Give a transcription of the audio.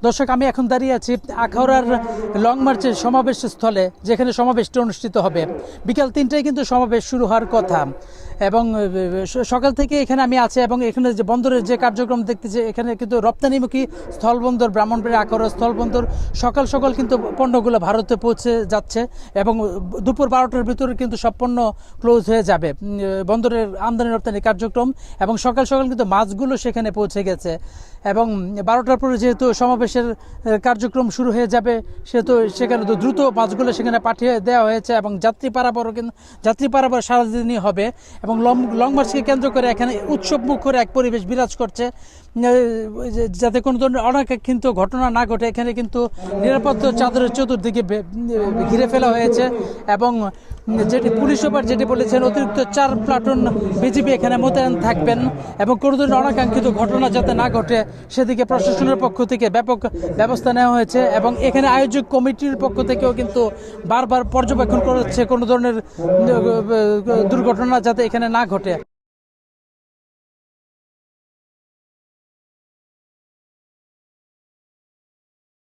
দর্শক, আমি এখন দাঁড়িয়ে আছি আখাউড়ার লং মার্চের সমাবেশ স্থলে, যেখানে সমাবেশটি অনুষ্ঠিত হবে। বিকাল 3টায় কিন্তু সমাবেশ শুরু হওয়ার কথা এবং সকাল থেকে এখানে আমি আছি এবং এখানে যে বন্দরের যে কার্যক্রম দেখতেছি, এখানে কিন্তু রপ্তানিমুখী স্থলবন্দর ব্রাহ্মণবাড়িয়া আখাউড়া স্থলবন্দর সকাল সকাল কিন্তু পণ্যগুলো ভারতে পৌঁছে যাচ্ছে এবং দুপুর 12টার ভিতরে কিন্তু সব পণ্য ক্লোজ হয়ে যাবে বন্দরের আমদানি রপ্তানি কার্যক্রম। এবং সকাল সকাল কিন্তু মাছগুলো সেখানে পৌঁছে গেছে এবং 12টার পরে যেহেতু সমাবেশের কার্যক্রম শুরু হয়ে যাবে, সেহেতু সেখানে তো দ্রুত মাছগুলো সেখানে পাঠিয়ে দেওয়া হয়েছে এবং যাত্রী পারাপার সারাদিনই হবে এবং লং মার্চকে কেন্দ্র করে এখানে উৎসব মুখর এক পরিবেশ বিরাজ করছে, যাতে কোনো ধরনের অনাকাঙ্ক্ষিত ঘটনা না ঘটে। এখানে কিন্তু নিরাপত্তা চাদরের চতুর্দিকে ঘিরে ফেলা হয়েছে এবং যেটি পুলিশ সুপার যেটি বলেছেন, অতিরিক্ত 4 প্লাটুন বিজিবি এখানে মোতায়েন থাকবেন এবং কোনো ধরনের অনাকাঙ্ক্ষিত ঘটনা যাতে না ঘটে সেদিকে প্রশাসনের পক্ষ থেকে ব্যাপক ব্যবস্থা নেওয়া হয়েছে এবং এখানে আয়োজক কমিটির পক্ষ থেকেও কিন্তু বারবার পর্যবেক্ষণ করা হচ্ছে কোনো ধরনের দুর্ঘটনা যাতে এখানে না ঘটে।